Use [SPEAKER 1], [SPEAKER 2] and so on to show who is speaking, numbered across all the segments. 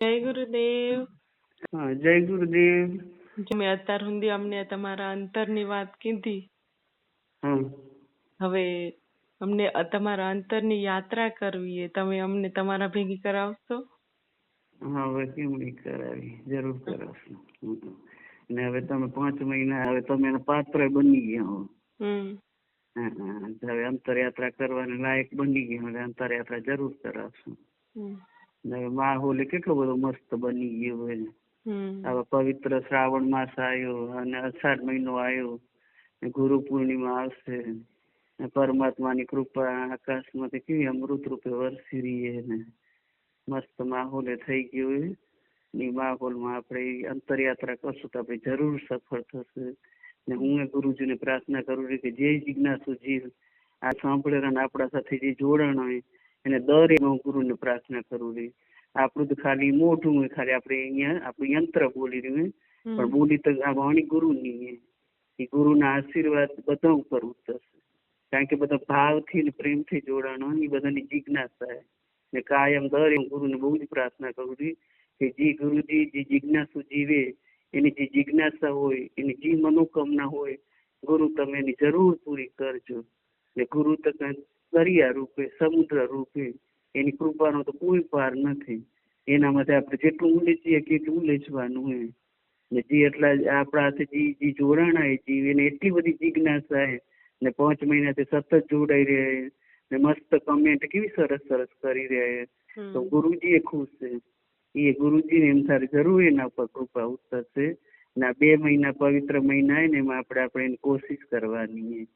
[SPEAKER 1] જય ગુરુદેવ.
[SPEAKER 2] હા, જય ગુરુદેવ.
[SPEAKER 1] જો મેં અત્યાર સુધી અમને તમારા અંતરની વાત કીધી.
[SPEAKER 2] હા,
[SPEAKER 1] હવે અમને તમારા અંતરની યાત્રા કરવી એ તમે અમને તમારા ભેગી કરાવશો?
[SPEAKER 2] હા, હવે કેમ નહીં કરાવી, જરૂર કરાવશું. ને હવે તમે 5 મહિના હવે તમે એના પાત્ર બની ગયા હો. હવે અંતરયાત્રા કરવાની લાયક બની ગયા, હવે અંતરયાત્રા જરૂર કરાવશું. હવે માહોલ કેટલો બધો મસ્ત બની ગયો હોય. હવે પવિત્ર શ્રાવણ માસ આવ્યો અને અષાઢ મહિનો આવ્યો, ગુરુ પૂર્ણિમા આવશે. પરમાત્માની કૃપા આકાશમાંથી કેવી અમૃત રૂપે વરસી રહી ને મસ્ત માહોલે થઈ ગયો હોય. એ માહોલમાં આપણે અંતરયાત્રા કરશું તો આપણે જરૂર સફળ થશે. ને હું ગુરુજીને પ્રાર્થના કરું છું કે જે જિજ્ઞાસુ જીવ આ સાંભળેલા આપણા સાથે જે જોડાણ હોય એને દરેક હું ગુરુને પ્રાર્થના કરું છું. આપણું તો ખાલી મોઢું હોય, ખાલી આપણે અહીંયા આપણું યંત્ર બોલી રહ્યું પણ બોલી તો આ વાણી ગુરુની. એ ગુરુના આશીર્વાદ બધા ઉપર ઉતરશે, કારણ કે બધા ભાવથી ને પ્રેમથી જોડાણ હોય. એ બધાની જિજ્ઞાસા ને કાયમ દરેક ગુરુને બહુ જ પ્રાર્થના કરું છું કે જે ગુરુજી જે જિજ્ઞાસુ જીવે એની જે જિજ્ઞાસા હોય, એની જે મનોકામના હોય, ગુરુ તમે એની જરૂર પૂરી કરજો. ને ગુરુ તો દરિયા રૂપે, સમુદ્ર રૂપે, એની કૃપાનો તો કોઈ પાર નથી. એના માટે આપણે જેટલું ઉલેચીએ કેટલું ઉલેચવાનું હોય. ને જે એટલા આપણા હાથે જે જોડાણા એ જીવ એને એટલી બધી જિજ્ઞાસા ને 5 મહિનાથી સતત જોડાઈ રહે ને મસ્ત કમેન્ટ કેવી સરસ સરસ કરી રહ્યા. તો ગુરુજી એ ખુશ છે. એ ગુરુજીને એમ સારી જરૂર એના ઉપર કૃપા ઉતરશે. ને 2 મહિના પવિત્ર મહિના ને એમાં આપણે એની કોશિશ કરવાની.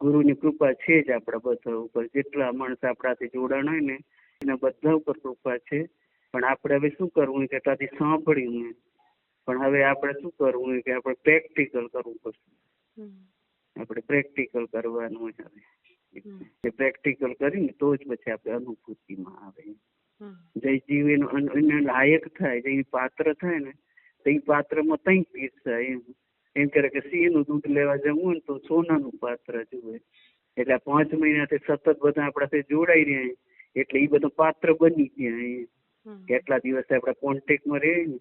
[SPEAKER 2] ગુરુની કૃપા છે જ આપણા બધા ઉપર. જેટલા માણસ આપણાથી જોડાણ હોય ને એના બધા ઉપર કૃપા છે. પણ આપણે હવે શું કરવું કે ત્યાંથી સાંભળ્યું પણ હવે આપણે શું કરવું કે આપણે પ્રેક્ટિકલ કરવું પડશે. આપણે પ્રેક્ટિકલ કરવાનું હોય. હવે પ્રેક્ટિકલ કરીને તો જ પછી આપણે અનુભૂતિમાં આવે. જે જીવ એને લાયક થાય, જે પાત્ર થાય ને તો એ પાત્રમાં તઈ પીરસાય. એમ કરે કે સિંહનું દૂધ લેવા જવું હોય ને તો સોનાનું પાત્ર જુએ. એટલે 5 મહિનાથી સતત બધા આપણાથી જોડાઈ રહ્યા એટલે એ બધા પાત્ર બની ગયા. કેટલા દિવસ આપણા કોન્ટેક્ટમાં રહે ને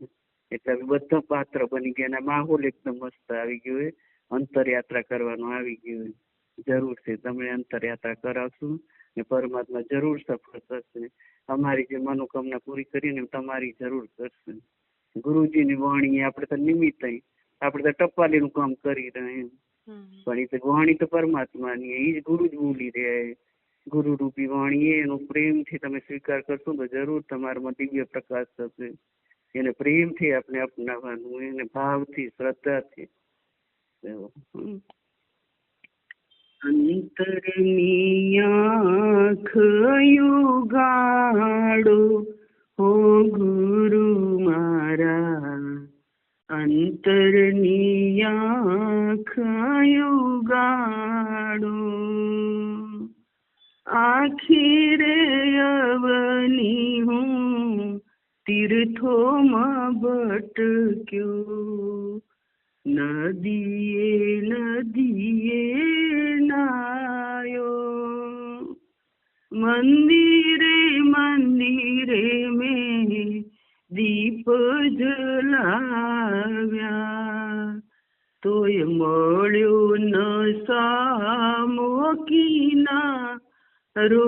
[SPEAKER 2] એટલે બધા પાત્ર બની ગયા. અને માહોલ એકદમ મસ્ત આવી ગયો હોય. અંતરયાત્રા કરવાનું આવી ગયું. જરૂર છે તમે અંતરયાત્રા કરાવશું ને પરમાત્મા જરૂર સફળ કરશે. અમારી જે મનોકામના પૂરી કરીને તમારી જરૂર કરશે. ગુરુજીની વાણી આપણે તો નિમિત્ત, આપણે તો ટપાલીનું કામ કરી રહ્યા. પણ એ તો વાણી તો પરમાત્માની, એ જ ગુરુ જ બોલી રહ્યા. ગુરુ રૂપી વાણી એનો પ્રેમથી તમે સ્વીકાર કરશો તો જરૂર તમારામાં દિવ્ય પ્રકાશ થશે. એને પ્રેમથી આપણે અપનાવવાનું, એને ભાવથી, શ્રદ્ધાથી. અંતરની આંખ યુગાડો હો ગુરુ મારા, અંતરની આંખ યુગાડો. આખીરે અવની હું તીર્થોમાં ભટક્યો, નદીએ નદીએ નાયો, મંદિરે મંદિરે મેં દીપ જલાવ્યા, તોય મળ્યો ન સામો કિનારો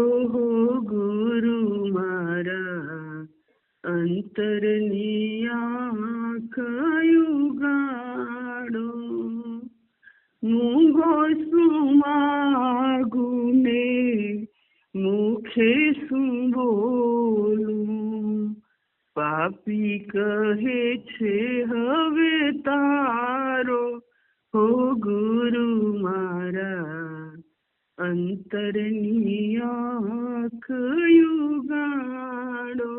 [SPEAKER 2] ગુરુ મારા, અંતરની આંખ યુગાડો. મૂંગો શું માગું ને મુખે શું બોલું, પાપી કહે છે હવે તારો હો ગુરુ મારા, અંતરની આંખ યુગાડો.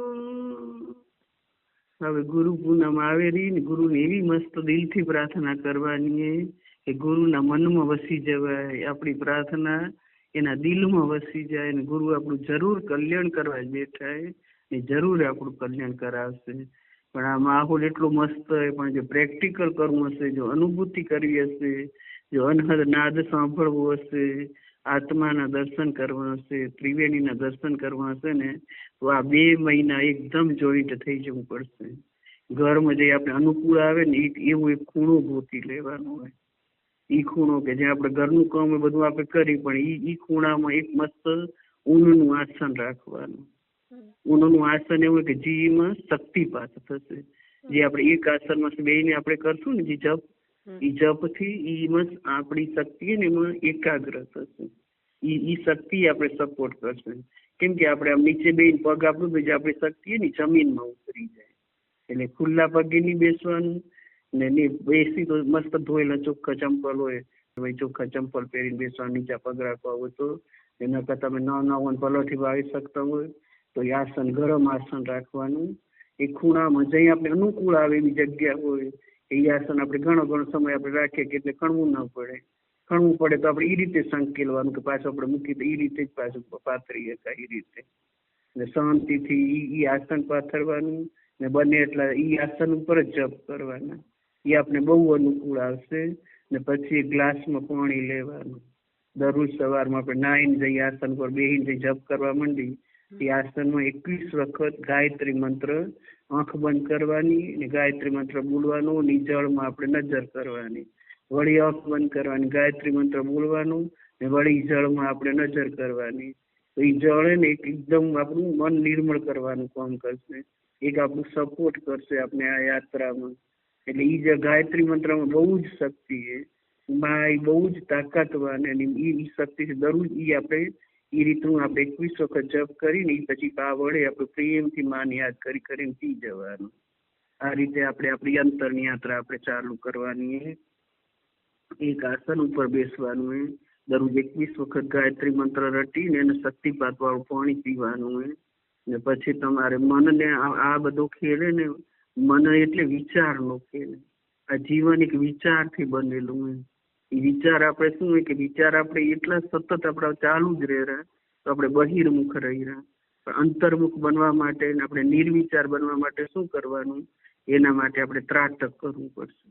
[SPEAKER 2] હવે ગુરુ પૂનમ આવેલી ને ગુરુને એવી મસ્ત દિલથી પ્રાર્થના કરવાની કે ગુરુના મનમાં વસી જવાય. આપણી પ્રાર્થના એના દિલમાં વસી જાય ને ગુરુ આપણું જરૂર કલ્યાણ કરવા બેઠા ને જરૂર આપણું કલ્યાણ કરાવશે. પણ આ માહોલ એટલો મસ્ત હોય, પણ જો પ્રેક્ટિકલ કરવું હશે, જો અનુભૂતિ કરવી હશે, જો અનહદ નાદ સાંભળવો હશે, આત્માના દર્શન કરવા હશે, ત્રિવેણીના દર્શન કરવા હશે ને તો આ 2 મહિના એકદમ જોઈન્ટ થઈ જવું પડશે. ઘરમાં જે આપણે અનુકૂળ આવે ને એવો એક ખૂણો ગોતી લેવાનો હોય. ઈ ખૂણો કે જે આપણે ઘરનું કામ એ બધું આપણે કરી, પણ ઈ ખૂણામાં એક મસ્ત ઊનનું આસન રાખવાનું. ઊનનું આસન એવું કે જેમાં શક્તિપાત થશે. જે આપણે એક આસનમાં બેહીને આપણે કરશું ને જે જપ, ઈ જપ થી ઈમાં આપણી શક્તિ ને એમાં એકાગ્ર થશે. ઈ શક્તિ આપણે સપોર્ટ કરશે. કેમ કે આપણે આમ નીચે બેહીને પગ આપણું તો જે આપણી શક્તિ ને જમીનમાં ઉતરી જાય. એટલે ખુલ્લા પગે નહીં બેસવાનું ને બેસી તો મસ્ત ધોયેલા ચોખ્ખા ચંપલ હોય, ચોખ્ખા ચંપલ પહેરીને બેસવાનું. નીચા પગ રાખવા હોય તો એના કરતા તમે નવા પલોઠી વાવી શકતા હોય તો એ આસન ગરમ આસન રાખવાનું. એ ખૂણામાં જઈ આપણે અનુકૂળ આવે એવી જગ્યા હોય એ આસન આપણે ઘણો સમય આપણે રાખીએ કે એટલે ખણવું ન પડે. ખણવું પડે તો આપણે એ રીતે સંકેલવાનું કે પાછું આપણે મૂકી તો એ રીતે જ પાછું પાથરી શકાય. એ રીતે શાંતિથી ઈ આસન પાથરવાનું ને બને એટલા ઈ આસન ઉપર જ જપ કરવાના. એ આપણે બહુ અનુકૂળ આવશે. ને પછી ગ્લાસમાં પાણી લેવાનું. દરરોજ સવારમાં આપણે નાહીને જઈ આસન પર બેહીને જઈ જપ કરવા માંડી એ આસનમાં 21 વખત ગાયત્રી મંત્ર આંખ બંધ કરવાની ને ગાયત્રી મંત્ર બોલવાનું. નિજળમાં આપણે નજર કરવાની, વળી આંખ બંધ કરવાની, ગાયત્રી મંત્ર બોલવાનું ને વળી જળમાં આપણે નજર કરવાની. તો એ જળ ને એકદમ આપણું મન નિર્મળ કરવાનું કામ કરશે. એક આપણું સપોર્ટ કરશે આપણે આ યાત્રામાં. એટલે ઈ જે ગાયત્રી મંત્રમાં બહુ જ શક્તિ છે, માં બહુ જ તાકાતવાન અને ઈ શક્તિ દરરોજ ઈ આપણે એ રીતનું આપણે 21 વખત જપ કરીને પછી પા વડે આપણે પ્રેમથી માન યાદ કરીને પી જવાનું. આ રીતે આપણે આપણી અંતરની યાત્રા આપણે ચાલુ કરવાની. એક આસન ઉપર બેસવાનું. દરરોજ 21 વખત ગાયત્રી મંત્ર રટીને એને શક્તિપાત વાળું પાણી પીવાનું. ને પછી તમારે મનને આ બધો ખેલે ને, મન એટલે વિચારનો ખેલ. આ જીવન એક વિચારથી બનેલું હોય. એ વિચાર આપણે શું હોય કે વિચાર આપણે એટલા સતત આપણા ચાલુ જ રહ્યા તો આપણે બહિર્મુખ રહી રહ્યા. પણ અંતર્મુખ બનવા માટે આપણે નિર્વિચાર બનવા માટે શું કરવાનું? એના માટે આપણે ત્રાટક કરવું પડશે.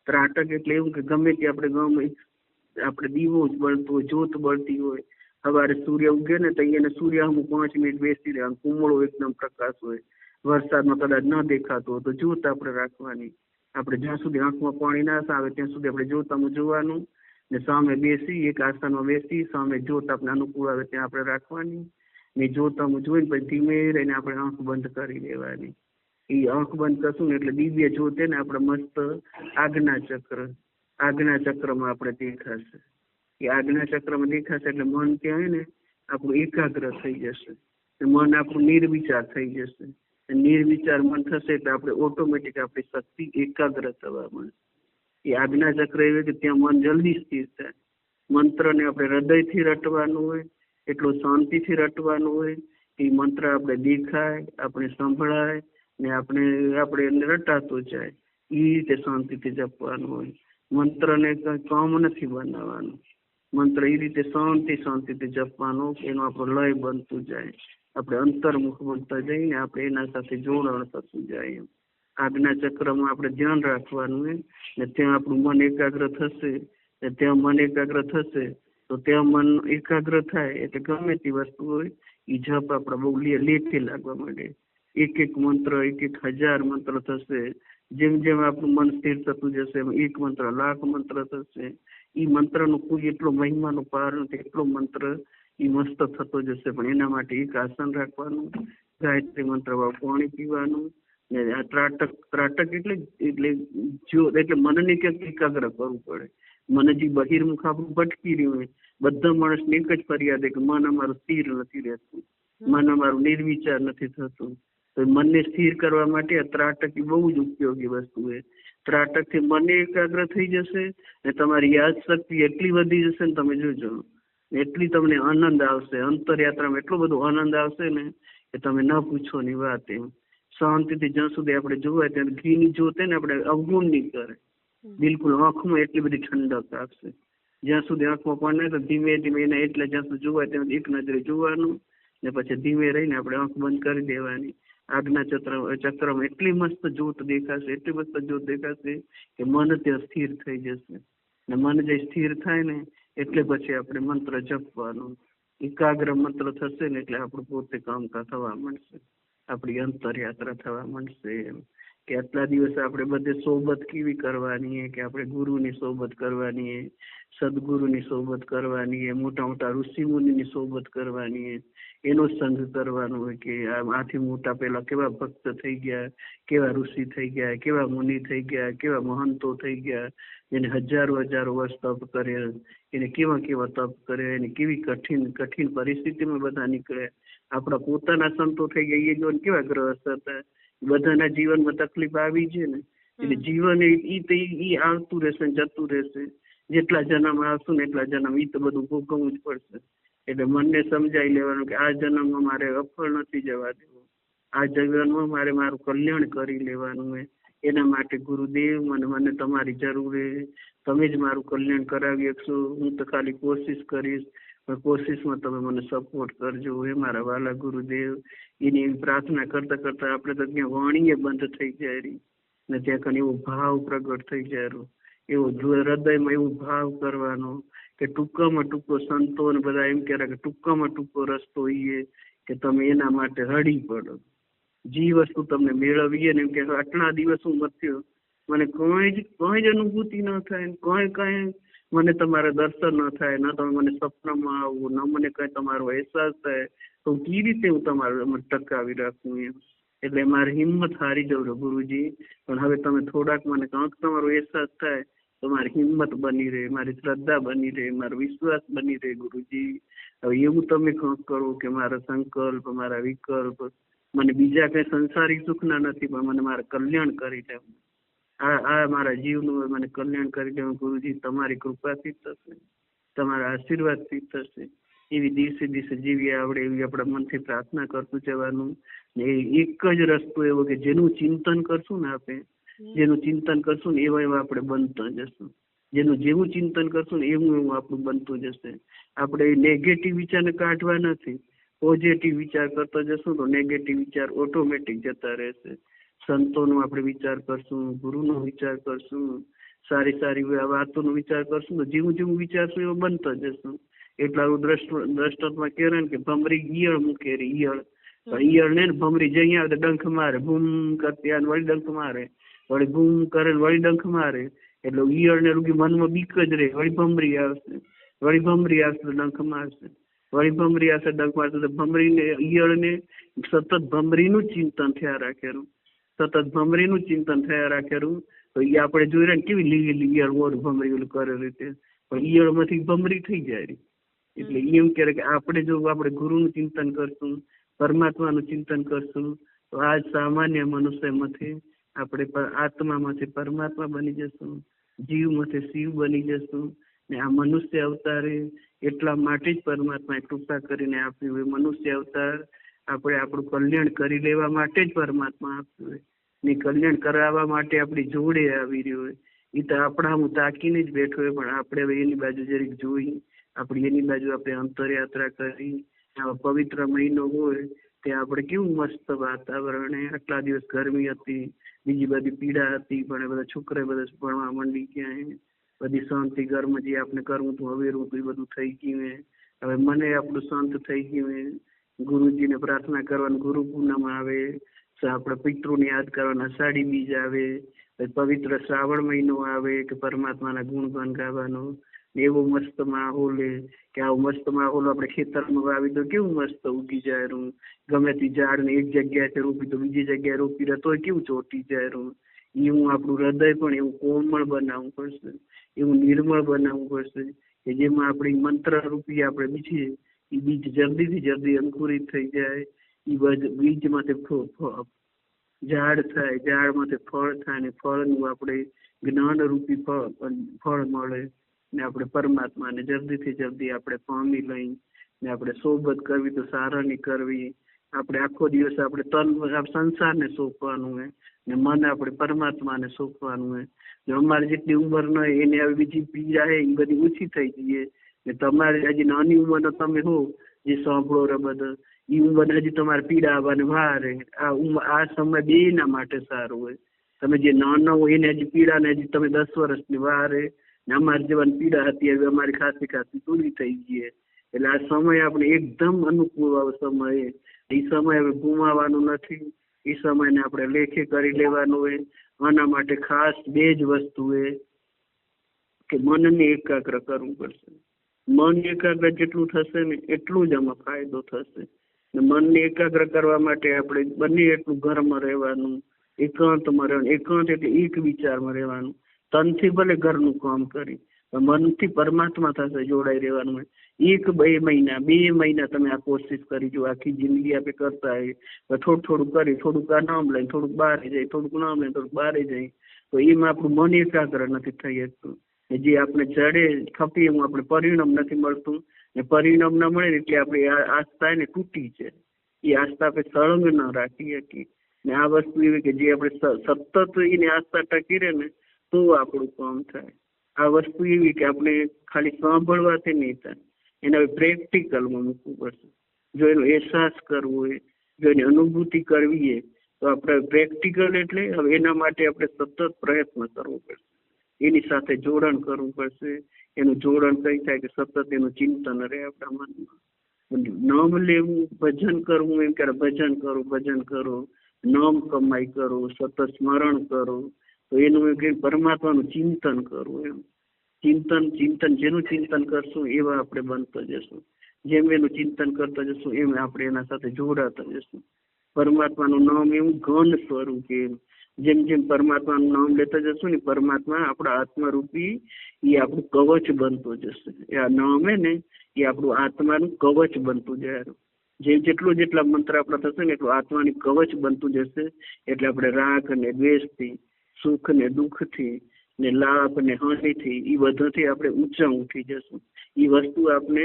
[SPEAKER 2] ત્રાટક એટલે એવું કે ગમે તે આપણે દીવો જ બળતો હોય, જ્યોત બળતી હોય, સવારે સૂર્ય ઉગે ને તો એને સૂર્ય 5 મિનિટ બેસી રહ્યા, કુમળો એકદમ પ્રકાશ હોય, વરસાદમાં કદાચ ન દેખાતો હોય તો જ્યોત આપણે રાખવાની. આપણે જ્યાં સુધી આંખમાં પાણી ના આવે ત્યાં સુધી આપણે જોતામાં જોવાનું ને સામે બેસી એક આસનમાં બેસી સામે જોત આપણે અનુકૂળ આવે ત્યાં આપણે રાખવાની ને જોતામાં જોઈને પછી ધીમે રહીને આપણે આંખ બંધ કરી દેવાની. એ આંખ બંધ કરશું ને એટલે દિવ્ય જ્યોત ને આપણે મસ્ત આજ્ઞા ચક્રમાં આપણે દેખાશે. એ આજ્ઞા ચક્રમાં દેખાશે એટલે મન ત્યાં હોય ને આપણું એકાગ્ર થઈ જશે. મન આપણું નિર્વિચાર થઈ જશે. નિર્વિચાર મન થશે એટલે આપણે ઓટોમેટિક આપણી શક્તિ એકાગ્ર થવા મળે. એ આજ્ઞા ચક્ર એવી કે ત્યાં મન જલ્દી સ્થિર થાય. મંત્રને આપણે હૃદયથી રટવાનું હોય, એટલું શાંતિથી રટવાનું હોય. એ મંત્ર આપણે દેખાય, આપણે સંભળાય ને આપણે એને રટાતો જાય. એ રીતે શાંતિથી જપવાનું હોય. મંત્રને કઈ કામ નથી બનાવવાનું. મંત્ર એ રીતે શાંતિથી જપવાનો, એનો આપણો લય બનતું જાય. આપણે અંતર્મુખ બનતા જઈને આપણે એના સાથે જોડાણ થતું જાય. આજ્ઞા ચક્રમાં આપણે ધ્યાન રાખવાનું ને ત્યાં આપણું મન એકાગ્ર થશે. ત્યાં મન એકાગ્ર થશે તો ત્યાં મન એકાગ્ર થાય એટલે ગમે તે વસ્તુ હોય એ જપ આપણા બહુ લેખે લાગવા માંડે. એક મંત્ર 1000 મંત્ર થશે. જેમ જેમ આપણું મન સ્થિર થતું જશે એમ એક મંત્ર લાખ મંત્ર થશે. એ મંત્રનો કોઈ એટલો મહિમાનો પાર નથી. એટલો મંત્ર એ મસ્ત થતો જશે. પણ એના માટે એક આસન રાખવાનું, ગાયત્રી મંત્ર વાળું પાણી પીવાનું ને આ ત્રાટક એટલે મનને ક્યાંક એકાગ્ર કરવું પડે. મન જે બહિર્મુખ આપણું ભટકી રહ્યું હોય, બધા માણસને એક જ ફરિયાદ કે મન અમારું સ્થિર નથી રહેતું, મન અમારું નિર્વિચાર નથી થતું. તો મનને સ્થિર કરવા માટે આ ત્રાટક બહુ જ ઉપયોગી વસ્તુ છે. ત્રાટકથી મન એકાગ્ર થઈ જશે ને તમારી યાદ શક્તિ એટલી વધી જશે ને તમે જોજો એટલી તમને આનંદ આવશે. અંતરયાત્રામાં એટલો બધો આનંદ આવશે ને કે તમે ન પૂછો ની વાત. એમ શાંતિથી જ્યાં સુધી આપણે જોવાય ત્યાં ઘીની જોતે ને આપણે અવગુણ નહીં કરે. બિલકુલ આંખમાં એટલી બધી ઠંડક આપશે. જ્યાં સુધી આંખમાં પાણી તો ધીમે ધીમે એને એટલે જ્યાં સુધી જોવાય ત્યાં એક નજરે જોવાનું ને પછી ધીમે રહીને આપણે આંખ બંધ કરી દેવાની. આજ્ઞા ચક્રમાં એટલી મસ્ત જ્યોત દેખાશે કે મન ત્યાં સ્થિર થઈ જશે. ને મન જે સ્થિર થાય ને એટલે પછી આપણે મંત્ર જપવાનો. એકાગ્ર મંત્ર થશે ને એટલે આપણું પોતે કામકાજ થવા મળશે, આપણી અંતરયાત્રા થવા મળશે. એમ કે આટલા દિવસ આપણે બધે સોબત કેવી કરવાની કે આપણે ગુરુની સોબત કરવાની, સદગુરુની સોબત કરવાની, મોટા મોટા ઋષિમુનિની સોબત કરવાની, એનો સંગ કરવાનો હોય કે આથી મોટા પેલા કેવા ભક્ત થઈ ગયા, કેવા ઋષિ થઈ ગયા, કેવા મુનિ થઈ ગયા, કેવા મહંતો થઈ ગયા, જેને હજારો હજારો વર્ષ તપ કર્યા, એને કેવા કેવા તપ કર્યા, એને કેવી કઠિન કઠિન પરિસ્થિતિમાં બધા નીકળ્યા. આપણા પોતાના સંતો થઈ ગયા, એ જો કેવા ગ્રહસ્થ હતા, બધાના જીવનમાં તકલીફ આવી છે ને, એટલે જીવન એ આવતું રહેશે, જતું રહેશે. જેટલા જન્મ આવશું ને એટલા જન્મ એ તો બધું ભોગવવું જ પડશે. એટલે મનને સમજાઈ લેવાનું કે આ જન્મમાં મારે અફળ નથી જવા દેવું, આ જન્મમાં મારે મારું કલ્યાણ કરી લેવાનું હોય. એના માટે ગુરુદેવ મને તમારી જરૂર છે, તમે જ મારું કલ્યાણ કરાવી શકશો. હું તો ખાલી કોશિશ કરીશ, પણ કોશિશમાં તમે મને સપોર્ટ કરજો હે મારા વાલા ગુરુદેવ. એની એવી પ્રાર્થના કરતા કરતા આપણે તો ત્યાં વાણીએ બંધ થઈ જાય રહી ને, ત્યાં કને એવો ભાવ પ્રગટ થઈ જાય, એવો હૃદયમાં એવો ભાવ કરવાનો કે ટૂંકામાં ટૂંકો સંતોને બધા એમ કહેતા કે ટૂંકામાં ટૂંકો રસ્તો એ કે તમે એના માટે હળી પડો. જે વસ્તુ તમને મેળવીએ ને, એમ કે આટલા દિવસ હું મથ્યો, મને કોઈ જ અનુભૂતિ ન થાય, કઈ મને તમારા દર્શન ન થાય, ન તમે મને સપનામાં આવો, ન મને કઈ તમારો અહેસાસ થાય, તો કેવી રીતે હું તમારું ટકાવી રાખું એમ. એટલે મારી હિંમત હારી જવું ગુરુજી, પણ હવે તમે થોડાક મને કંઈક તમારો અહેસાસ થાય તો મારી હિંમત બની રહે, મારી શ્રદ્ધા બની રહે, મારો વિશ્વાસ બની રહે ગુરુજી. હવે એવું તમે કંઈક કરો કે મારા સંકલ્પ, મારા વિકલ્પ મને બીજા કઈ સંસારિક સુખના નથી, પણ મને મારા કલ્યાણ કરી દે, આ મારા જીવનું મને કલ્યાણ કરી દે ગુરુજી. તમારી કૃપાથી થશે, તમારા આશીર્વાદથી થશે. એવી દિવસે દિવસે જીવી આવડે એવી આપણા મનથી પ્રાર્થના કરતું જવાનું. ને એક જ રસ્તો એવો કે જેનું ચિંતન કરશું ને આપણે, જેનું ચિંતન કરશું ને એવા એવા આપણે બનતા જશું. જેનું જેવું ચિંતન કરશું ને એવું એવું આપણું બનતું જશે. આપણે નેગેટિવ વિચારને કાઢવા નથી, પોઝિટિવ વિચાર કરતા જશું તો નેગેટિવ વિચાર ઓટોમેટિક જતા રહેશે. સંતોનો આપણે વિચાર કરશું, ગુરુનો વિચાર કરશું, સારી સારી વાતોનો વિચાર કરશું તો જેવું જેવું વિચારશું એવું બનતા જશું. એટલા દ્રષ્ટાંતમાં કહેવાય ને કે ભમરી ઈયળ મૂકે, ઈયળ ને ભમરી જઈ આવે તો ડંખ મારે, બૂમ કરતી આવે વળી ડંખ મારે, વળી બૂમ કરે વળી ડંખ મારે, એટલે ઈયળ ને રૂગી મનમાં બીક જ રહે. વળી ભમરી આવશે તો ડંખ મારશે, વળી ભમરી આવશે ડંખ મારશે, તો ભમરીને ઈયળને સતત ભમરીનું ચિંતન થયા રાખેલું, તો એ આપણે જોઈ રહ્યા ને કેવી લીલી ઈયળ ઓર ભમરી ઓલું કરે રીતે, પણ ઈયળ માંથી ભમરી થઈ જાય. એટલે એમ કહે કે આપણે જો આપણે ગુરુનું ચિંતન કરશું, પરમાત્માનું ચિંતન કરશું, તો આજ સામાન્ય મનુષ્યમાંથી આપણે આત્મામાંથી પરમાત્મા બની જશું, જીવમાંથી શિવ બની જશું. ને આ મનુષ્ય અવતારે એટલા માટે જ પરમાત્માએ કૃપા કરીને આપ્યું હોય. મનુષ્ય અવતાર આપણે આપણું કલ્યાણ કરી લેવા માટે જ પરમાત્મા આપ્યું હોય, ને કલ્યાણ કરાવવા માટે આપણી જોડે આવી રહ્યો હોય. એ તો આપણા હું તાકીને જ બેઠો હોય, પણ આપણે હવે એની બાજુ જરીક જોઈ, આપણી એની બાજુ આપણે અંતરયાત્રા કરી. આવા પવિત્ર મહિનો હોય ત્યાં આપણે કેવું મસ્ત વાતાવરણ, આટલા દિવસ ગરમી હતી, બીજી બધી પીડા હતી, પણ એ બધા છોકરા બધા ભણવા માંડી ગયા, બધી શાંતિ કર્મ જે આપણે કરવું હતું હવેરું હતું એ બધું થઈ ગયું. હવે મને આપણું શાંત થઈ ગયું. ગુરુજીને પ્રાર્થના કરવાની, ગુરુ પૂનમ આવે, આપણે પિતૃને યાદ કરવાના, અષાઢી બીજ આવે, પવિત્ર શ્રાવણ મહિનો આવે કે પરમાત્માના ગુણગાન ગાવાનો. એવો મસ્ત માહોલ કે આવો મસ્ત માહોલ આપણે ખેતરમાં વાવી દો કેવું મસ્ત ઉગી જાય. ગમે તે ઝાડને એક જગ્યાએ રોપી તો બીજી જગ્યાએ રોપી દે તોય કેવું ચોટી જાય. એવું આપણું હૃદય પણ એવું કોમળ બનાવવું પડશે, એવું નિર્મળ બનાવવું પડશે કે જેમાં આપણી મંત્ર રૂપી આપણે બીજીએ એ બીજ જલ્દીથી જલ્દી અંકુરિત થઈ જાય. એ બીજમાંથી ઝાડ થાય, ઝાડમાંથી ફળ થાય, ને ફળનું આપણે જ્ઞાન રૂપી ફળ મળે, ને આપણે પરમાત્માને જલ્દીથી જલ્દી આપણે પામી લઈ ને આપણે સોબત કરવી તો સારાની કરવી. આપણે આખો દિવસ આપણે તન સંસારને સોંપવાનું હોય ને મન આપણે પરમાત્માને સોંપવાનું હોય. અમારે જેટલી ઉંમર ન હોય એને હવે બીજી પીડા છે એ બધી ઓછી થઈ જઈએ. ને તમારે હજી નાની ઉંમરનો તમે હો જે સાંભળો રે બધા, એ ઉંમર હજી તમારે પીડા આવવાની વાર. આ સમય બેના માટે સારું હોય. તમે જે નાના હોય એને હજી પીડા ને હજી તમે 10 વર્ષની વાર અમારી જીવન પીડા હતી હવે અમારી ખાસી પૂરી થઈ ગઈ. એટલે આ સમય આપણે એકદમ અનુકૂળ સમય, એ સમય હવે ગુમાવવાનો નથી. એ સમયને આપણે લેખે કરી લેવાનું હોય. આના માટે ખાસ 2 જ વસ્તુ હોય કે મનને એકાગ્ર કરવું પડશે. મન એકાગ્ર જેટલું થશે ને એટલું જ આમાં ફાયદો થશે. મનને એકાગ્ર કરવા માટે આપણે બને એટલું ઘરમાં રહેવાનું, એકાંતમાં રહેવાનું. એકાંત એટલે એક વિચારમાં રહેવાનું. તનથી ભલે ઘરનું કામ કરી, મનથી પરમાત્મા સાથે જોડાઈ રહેવાનું. 1-2 મહિના તમે આ કોશિશ કરી જો. આખી જિંદગી આપણે કરતા હોય થોડું કરી, થોડુંક આ નામ લઈને થોડુંક બહાર જાય, થોડુંક નામ લઈને થોડુંક બહાર જાય, તો એમાં આપણું મન એકાગ્ર નથી થઈ શકતું. જે આપણે જડે ખપીએ એવું આપણે પરિણામ નથી મળતું. ને પરિણામ ના મળે એટલે આપણી આસ્થા એને તૂટી છે. એ આસ્થા આપણે સળંગ ન રાખી શકીએ. ને આ વસ્તુ એવી કે જે આપણે સતત એની આસ્થા ટકી રહે ને તો આપણું કામ થાય. આ વસ્તુ એવી કે આપણે ખાલી સાંભળવાથી નહીં થાય, એને પ્રેક્ટિકલમાં મૂકવું પડશે. જો એનો અહેસાસ કરવો હોય, જો એની અનુભૂતિ કરવી હોય તો આપણે પ્રેક્ટિકલ એટલે હવે એના માટે આપણે સતત પ્રયત્ન કરવો પડશે. એની સાથે જોડાણ કરવું પડશે. એનું જોડાણ કઈ થાય કે સતત એનું ચિંતન રહે આપણા મનમાં. નામ લેવું, ભજન કરવું, એમ ક્યારે ભજન કરો, નામ કમાઈ કરો, સતત સ્મરણ કરો, તો એનું કે પરમાત્માનું ચિંતન કરવું. એમ ચિંતન જેનું ચિંતન કરશું એવા આપણે બનતા જશું. જેમ એનું ચિંતન કરતા જશું એમ આપણે એના સાથે જોડાતા જશું. પરમાત્માનું નામ એવું ઘન સ્વરૂપે જેમ પરમાત્માનું નામ લેતા જશું ને પરમાત્મા આપણા આત્મારૂપી એ આપણું કવચ બનતો જશે. એ આ નામ ને એ આપણું આત્માનું કવચ બનતું જાય. જેટલા મંત્ર આપણા થશે ને એટલું આત્માની કવચ બનતું જશે. એટલે આપણે રાગ ને દ્વેષથી, સુખ ને દુઃખથી, ને લાભ ને હાનિથી એ બધાથી આપણે ઊંચા ઉઠી જશું. એ વસ્તુ આપણે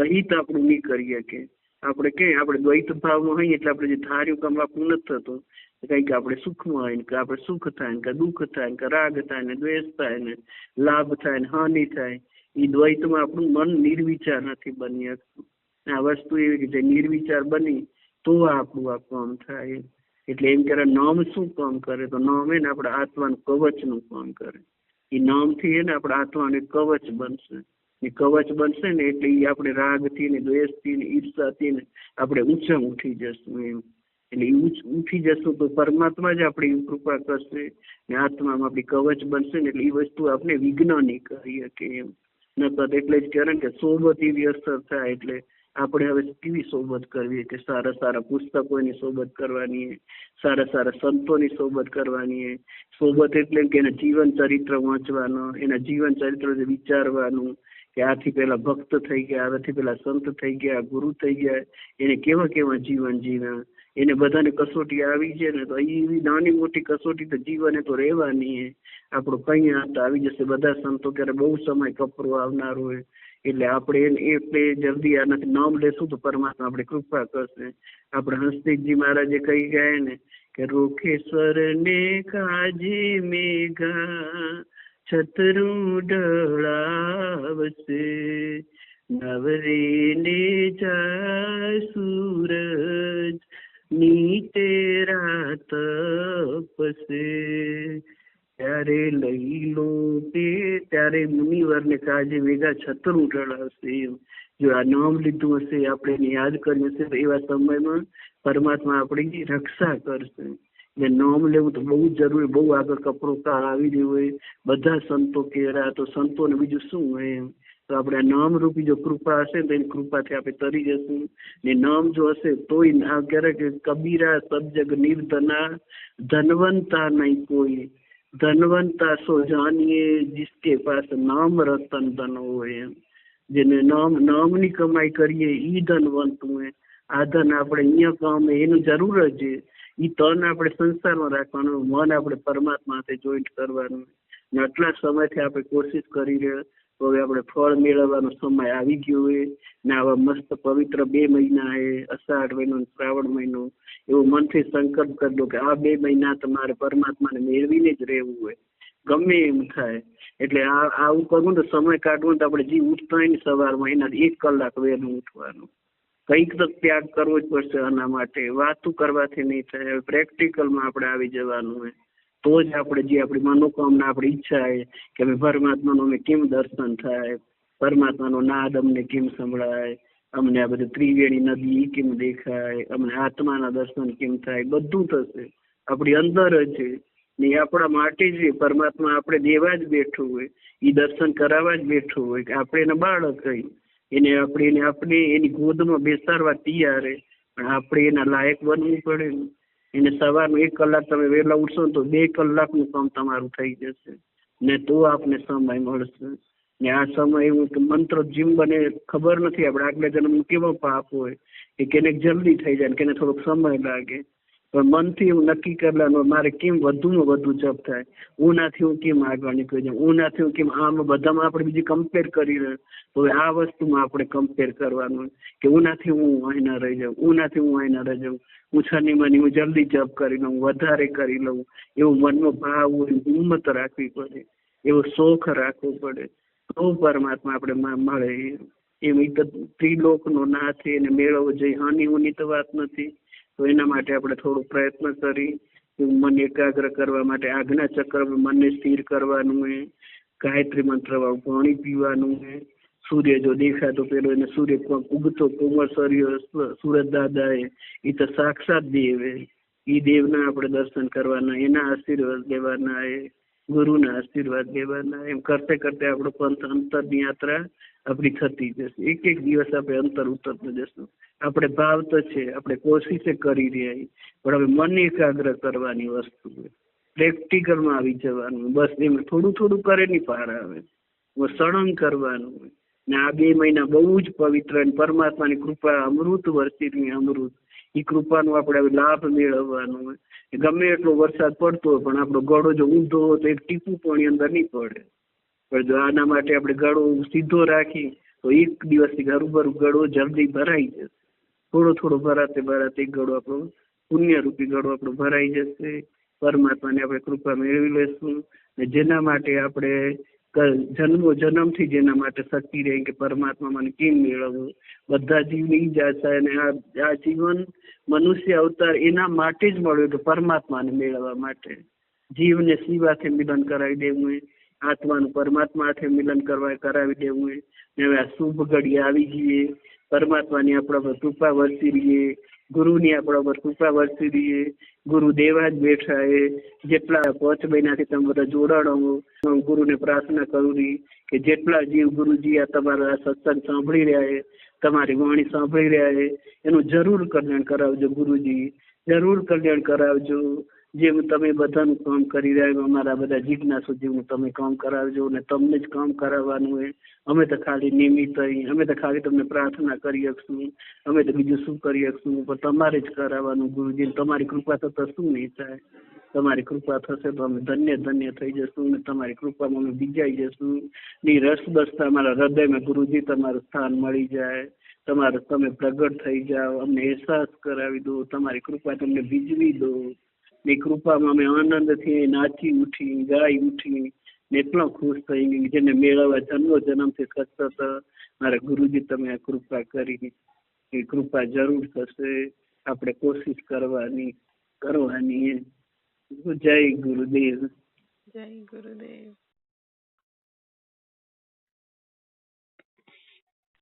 [SPEAKER 2] અહિત આપણું નહીં કરી શકીએ. આપણે દ્વૈત ભાવમાં હોઈએ એટલે આપણે જે ધાર્યું કામ આપણું નથી થતું. કઈક આપણે સુખમાં હોય ને કે આપણે સુખ થાય ને કે દુઃખ થાય ને કે રાગ થાય ને દ્વેષ થાય ને લાભ થાય ને હાનિ થાય. એ દ્વૈતમાં આપણું મન નિર્વિચાર નથી બની શકતું. આ વસ્તુ એવી કે જે નિર્વિચાર બની તો આપણું આ કામ થાય. એટલે એમ કે નામ શું કામ કરે તો નામ એને આપણા આત્માનું કવચ નું કામ કરે. એ નામથી એને આપણા આત્માનું કવચ બનશે. એ કવચ બનશે ને એટલે એ આપણે રાગથી ને દ્વેષથી ને ઈર્ષાથી ને આપણે ઊંચા ઉઠી જશું. એમ એટલે ઉઠી જશું તો પરમાત્મા જ આપણી કૃપા કરશે ને આત્મામાં આપણી કવચ બનશે ને એટલે એ વસ્તુ આપણે વિજ્ઞાની કરી શકીએ. એમ નકર એટલે જ કહે કે સોબત એવી અસર થાય. એટલે આપણે હવે કેવી સોબત કરવી કે સારા પુસ્તકોની સોબત કરવાની, સારા સંતોની સોબત કરવાની. સોબત એટલે કે એના જીવન ચરિત્ર વાંચવાનો, એના જીવન ચરિત્ર વિચારવાનું કે આથી પેલા ભક્ત થઈ ગયા, આથી પેલા સંત થઈ ગયા, ગુરુ થઈ ગયા, એને કેવા જીવન જીવ્યા, એને બધાને કસોટી આવી છે ને તો એવી નાની મોટી કસોટી તો જીવન તો રહેવાની. આપણો કઈ આવી જશે. બધા સંતો ક્યારે બહુ સમય કપરો આવનાર હોય. એટલે આપણે જલ્દી આનાથી નામ લેશું તો પરમાત્મા આપણે કૃપા કરશે. આપણે હંસદેવજી મહારાજે કહી ગયા ને કે રોખેશ્વર ને કાજે મેઘા છતરું ઢળાવશે, નવરે ને જાય સૂરજ નીતે રાત પસે, ત્યારે લઈ લો તે ત્યારે મુનિવરને કાજે મેઘા છતરું ઢળાવશે. જો આ નામ લીધું હશે, આપણે એને યાદ કર્યું હશે તો એવા સમયમાં પરમાત્મા આપણી રક્ષા કરશે. એટલે નામ લેવું તો બહુ જરૂરી. બહુ આગળ કપરો કાળ આવી રહ્યો હોય, બધા સંતો કહેરા, તો સંતોને બીજું શું હોય. એમ તો આપણે આ નામ રૂપી જો કૃપા હશે તો એની કૃપાથી આપણે તરી જશું. ને નામ જો હશે તોય ક્યારે કે કબીરા સબ જગ નિર્ધના, ધનવંતા નહીં કોઈ, ધનવંતા સો જાનીએ જિસકે પાસ નામ રતન ધન હોય. જેને નામની કમાઈ કરીએ ઈ ધનવંત હોય. આ ધન આપણે અહીંયા કામ એનું જરૂર જ. ઈ તન આપણે સંસારમાં રાખવાનું, મન આપણે પરમાત્મા સાથે જોઈન્ટ કરવાનું. ને આટલા સમયથી આપણે કોશિશ કરી રહ્યા તો હવે આપણે ફળ મેળવવાનો સમય આવી ગયો હોય. ને આવા મસ્ત પવિત્ર 2 મહિના છે, અષાઢ મહિનો શ્રાવણ મહિનો, એવો મનથી સંકલ્પ કરી દો કે આ 2 મહિના તમારે પરમાત્માને મેળવીને જ રહેવું હોય, ગમે એમ થાય. એટલે આવું કરવું તો સમય કાઢવું તો આપણે જે ઉઠતા હોય ને સવારમાં એના 1 કલાક વહેલું ઉઠવાનું. કંઈક તો ત્યાગ કરવો જ પડશે આના માટે. વાતું કરવાથી નહીં થાય. પ્રેક્ટિકલમાં આપણે આવી જવાનું હોય. તો જ આપણે જે આપણી મનોકામના, આપણી ઈચ્છા છે કે અમે પરમાત્માનું અમે કેમ દર્શન થાય, પરમાત્માનો નાદ અમને કેમ સંભળાય, અમને આ બધું ત્રિવેણી નદી કેમ દેખાય, અમને આત્માના દર્શન કેમ થાય, બધું થશે. આપણી અંદર જ છે ને એ આપણા માટે જ પરમાત્મા આપણે દેવા જ બેઠું હોય, એ દર્શન કરાવવા જ બેઠું હોય કે આપણે એના બાળક કહીએ, એને આપણે એની ગોદમાં બેસાડવા તૈયાર, પણ આપણે એના લાયક બનવું પડે ને. એને સવારનું 1 કલાક તમે વહેલા ઉઠશો ને તો 2 કલાકનું કામ તમારું થઈ જશે ને, તો આપને સમય મળશે. ને આ સમય એવું કે મંત્ર જીમ બને ખબર નથી આપણે આગલા જન્મનું કેવો પાપ હોય કે કેને જલ્દી થઈ જાય, કેને થોડોક સમય લાગે, પણ મનથી હું નક્કી કરવાનું મારે કેમ વધુમાં વધુ જપ થાય, ઉનાથી હું કેમ આગળ નીકળી જાઉં, ઉનાથી હું કેમ આમાં બધામાં આપણે બીજી કમ્પેર કરી રહ્યો, તો આ વસ્તુમાં આપણે કમ્પેર કરવાનું કે ઉનાથી હું અહીં ના રહી જાઉં, ઉનાથી હું અહીં ના રહી જાઉં, હું છની હું જલ્દી જપ કરી લઉં, વધારે કરી લઉં, એવું મનનો ભાવ હોય, હિંમત રાખવી પડે, એવો શોખ રાખવો પડે, તો પરમાત્મા આપણે મળે. એમ તો ત્રિલોકનો નાથ એને મેળવવો જોઈએ, આની ઉની તો વાત નથી. તો એના માટે આપણે થોડો પ્રયત્ન કરી મન એકાગ્ર કરવા માટે આજ્ઞા ચક્રમાં મનને સ્થિર કરવાનું હોય, ગાયત્રી મંત્ર વાળું પાણી પીવાનું હોય, સૂર્ય જો દેખાતો પેલો એને સૂર્ય ઉગતો કોમળ સૂરજ દાદા એ તો સાક્ષાત દેવ, એ દેવના આપણે દર્શન કરવાના, એના આશીર્વાદ લેવાના, ગુરુના આશીર્વાદ લેવાના. એમ કરતે કરતે આપણો પંથ અંતરની યાત્રા આપણી થતી જશે. એક એક દિવસ આપણે અંતર ઉતરતું જશું. આપણે ભાવ તો છે, આપણે કોશિશે કરી રહ્યા, પણ હવે મન એકાગ્ર કરવાની વસ્તુ પ્રેક્ટિકલમાં આવી જવાનું. બસ એમાં થોડું થોડું કરે નહીં પાર આવે, સળંગ કરવાનું હોય. ને આ 2 મહિના બહુ જ પવિત્ર, પરમાત્માની કૃપા અમૃત વરસી, અમૃત એ કૃપાનો આપણે લાભ મેળવવાનો હોય. ગમે એટલો વરસાદ પડતો હોય પણ આપણો ગળો જો ઊંધો હોય તો એક ટીપું પાણી અંદર નહીં પડે, પણ જો આના માટે આપણે ગળો સીધો રાખી તો એક દિવસથી હરુભરું ગળો જલ્દી ભરાઈ જશે. થોડો થોડો ભરાતે ભરાતે ગળો આપણો પુણ્યરૂપી ગળો આપણો ભરાઈ જશે. પરમાત્માની આપણે કૃપા મેળવી લેશું. ને જેના માટે આપણે જન્મથી જેના માટે શક્તિ રહી કે પરમાત્મા મને કેમ મેળવવું, બધા જીવની જ આશા, અને આ જીવન મનુષ્ય અવતાર એના માટે જ મળ્યો કે પરમાત્માને મેળવવા માટે. જીવને શિવ હાથે મિલન કરાવી દેવું, આત્માનું પરમાત્મા હાથે મિલન કરાવી દેવું. હવે આ શુભ ઘડી આવી જઈએ, પરમાત્માની આપણા પર કૃપા વરસી રહીએ, ગુરુની આપણા પર કૃપા વરસી રહીએ. ગુરુ દેવા જ બેઠા જેટલા 5 મહિનાથી તમે બધા જોડાણો, ગુરુને પ્રાર્થના કરું કે જેટલા જીવ ગુરુજી આ તમારા સત્સંગ સાંભળી રહ્યા તમારી વાણી સાંભળી રહ્યા એનું જરૂર કલ્યાણ કરાવજો ગુરુજી, જરૂર કલ્યાણ કરાવજો. જેમ તમે બધાનું કામ કરી રહ્યા અમારા બધા જિજ્ઞાસુ જીવનું તમે કામ કરાવજો, ને તમને જ કામ કરાવવાનું હોય. અમે તો ખાલી નિમિત્ત, અમે તો ખાલી તમને પ્રાર્થના કરી શકશું, અમે તો બીજું શું કરી શકશું, પણ તમારે જ કરાવવાનું ગુરુજી. તમારી કૃપા તો શું નહીં થાય, તમારી કૃપા થશે તો અમે ધન્ય ધન્ય થઈ જશું, ને તમારી કૃપામાં અમે બીજાઈ જશું. ની રસ બસતા અમારા હૃદયમાં ગુરુજી તમારું સ્થાન મળી જાય, તમે પ્રગટ થઈ જાઓ, અમને અહેસાસ કરાવી દો, તમારી કૃપા તમને બીજવી દો. ની કૃપામાં અમે આનંદથી નાચી ઉઠી, ગાઈ ઉઠી, ને એટલો ખુશ થઈ ગઈ જેને મેળવવા જન્મથી સતત મારા ગુરુજી તમે આ કૃપા કરી. એ કૃપા જરૂર થશે, આપણે કોશિશ કરવાની. જય ગુરુદેવ.
[SPEAKER 1] જય ગુરુદેવ.